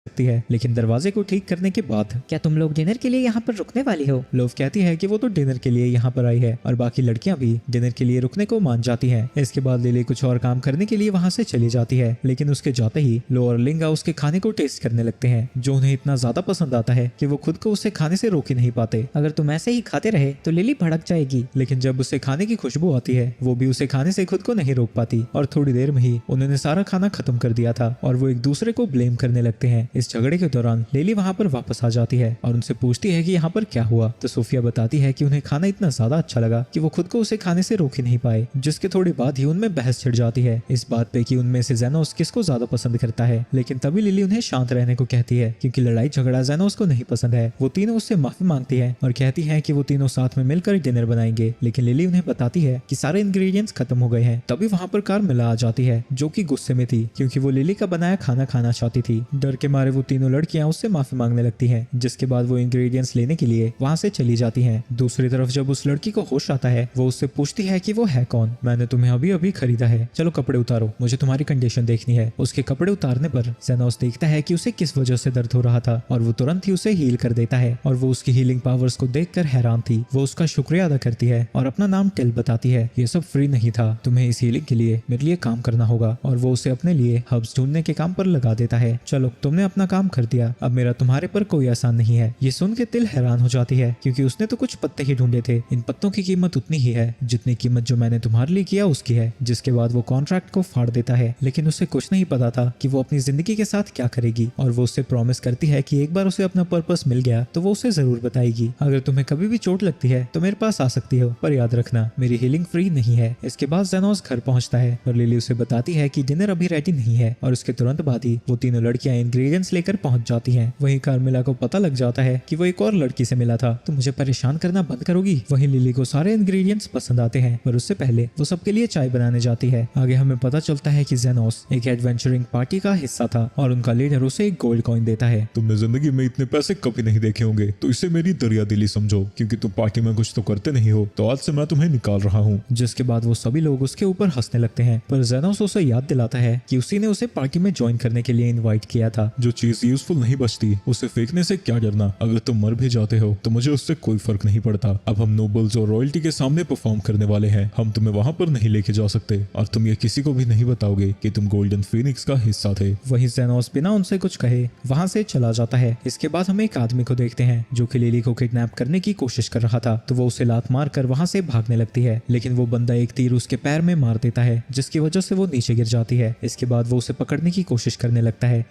सकती है। लेकिन दरवाजे को ठीक करने के बाद क्या तुम लोग डिनर के लिए यहाँ पर रुकने वाली हो? लोव कहती है कि वो तो डिनर के लिए यहाँ पर आई है और बाकी लड़कियां भी डिनर के लिए रुकने को मान जाती हैं। इसके बाद लिली कुछ और काम करने के लिए वहाँ से चली जाती है, लेकिन उसके जाते ही लो और लिंगा उसके खाने को टेस्ट करने लगते हैं, जो उन्हें इतना ज्यादा पसंद आता है कि वो खुद को उसे खाने से रोक ही नहीं पाते। अगर तुम ऐसे ही खाते रहे तो लिली भड़क जाएगी। लेकिन जब उसे खाने की खुशबू आती है वो भी उसे खाने से खुद को नहीं रोक पाती और थोड़ी देर में ही उन्होंने सारा खाना खत्म कर दिया था और वो एक दूसरे को ब्लेम करने लगते हैं। इस झगड़े के दौरान लिली वहाँ पर वापस आ जाती है और उनसे पूछती है कि यहाँ पर क्या हुआ। तो सोफिया बताती है कि उन्हें खाना इतना ज्यादा अच्छा लगा कि वो खुद को उसे खाने से रोक ही नहीं पाए, जिसके थोड़ी बाद ही उनमें बहस छिड़ जाती है इस बात पे कि उनमें से जेनोस किसको ज्यादा पसंद करता है। लेकिन तभी लिली उन्हें शांत रहने को कहती है क्योंकि लड़ाई झगड़ा जेनोस को नहीं पसंद है। वो तीनों उससे माफी मांगती है और कहती है कि वो तीनों साथ में मिलकर डिनर बनाएंगे, लेकिन लिली उन्हें बताती है कि सारे इंग्रेडिएंट्स खत्म हो गए हैं। तभी वहाँ पर कार्मेला आ जाती है जो कि गुस्से में थी क्योंकि वो लिली का बनाया खाना खाना चाहती थी। डर के मारे वो तीनों लड़कियां उससे माफी मांगने लगती हैं, जिसके बाद वो इंग्रेडिएंट्स लेने के लिए वहाँ से चली जाती हैं। दूसरी तरफ जब उस लड़की को होश आता है वो उससे पूछती है कि वो है कौन। मैंने तुम्हें अभी अभी खरीदा है, चलो कपड़े उतारो, मुझे तुम्हारी कंडीशन देखनी है। उसके कपड़े उतारने पर जेनोस देखता है कि उसे किस वजह से दर्द हो रहा था और वो तुरंत ही उसे हील कर देता है और वो उसकी हीलिंग पावर्स को देखकर हैरान थी। वो उसका शुक्रिया अदा करती है और अपना नाम टेल बताती है। ये सब फ्री नहीं था, तुम्हें इस हीलिंग के लिए मेरे लिए काम करना होगा और वो उसे अपने लिए हर्ब्स ढूंढने के काम पर लगा देता है। चलो तुमने अपना काम कर दिया, अब मेरा तुम्हारे पर कोई आसान नहीं है। ये सुन के तिल हैरान हो जाती है क्योंकि उसने तो कुछ पत्ते ही ढूंढे थे, इन पत्तों की कीमत उतनी ही है जितनी कीमत जो मैंने तुम्हारे लिए किया उसकी है। जिसके बाद वो कॉन्ट्रैक्ट को फाड़ देता है, लेकिन उसे कुछ नहीं पता था कि वो अपनी जिंदगी के साथ क्या करेगी और वो उससे प्रॉमिस करती है कि एक बार उसे अपना पर्पस मिल गया तो वो उसे जरूर बताएगी। अगर तुम्हें कभी भी चोट लगती है तो मेरे पास आ सकती हो, पर याद रखना मेरी हीलिंग फ्री नहीं है। इसके बाद जेनोस घर पहुंचता है और लिली उसे बताती है कि डिनर अभी रेडी नहीं है और उसके तुरंत बाद ही वो तीनों लड़कियां इंग्रेडिएंट्स लेकर पहुंच जाती हैं। वहीं कार्मेला को पता लग जाता है कि वो एक और लड़की से मिला था, तो मुझे परेशान करना बंद करोगी। वहीं लिली को सारे इंग्रेडिएंट्स पसंद आते हैं, पर उससे पहले वो सबके लिए चाय बनाने जाती है। आगे हमें पता चलता है कि जेनोस एक एडवेंचरिंग पार्टी का हिस्सा था और उनका लीडर उसे एक गोल्ड कॉइन देता है। तुमने जिंदगी में इतने पैसे कभी नहीं देखे होंगे, तो इसे मेरी दरिया दिली समझो, क्योंकि तुम पार्टी में कुछ तो करते नहीं हो, तो आज से मैं तुम्हें निकाल रहा हूँ। जिसके बाद वो सभी लोग उसके ऊपर हंसने लगते हैं, पर जेनोस उसे याद दिलाता है कि उसी ने उसे पार्टी में ज्वाइन करने के लिए इनवाइट किया था। जो चीज यूजफुल नहीं बचती उसे फेंकने से क्या डरना, अगर तुम मर भी जाते हो तो मुझे उससे कोई फर्क नहीं पड़ता। अब हम नोबल्स और रॉयल्टी के सामने परफॉर्म करने वाले हैं, हम तुम्हें वहाँ पर नहीं लेके जा सकते और तुम ये किसी को भी नहीं बताओगे कि तुम गोल्डन फीनिक्स का हिस्सा थे। वहीं जेनोस बिना उनसे कुछ कहे वहाँ से चला जाता है। इसके बाद हम एक आदमी को देखते हैं जो कि लिली को किडनैप करने की कोशिश कर रहा था, तो वो उसे लात मार कर वहाँ से भागने लगती है, लेकिन वो बंदा एक तीर उसके पैर में मार देता है जिसकी वजह से वो नीचे गिर जाती है। इसके बाद वो उसे पकड़ने की कोशिश करने लगता है।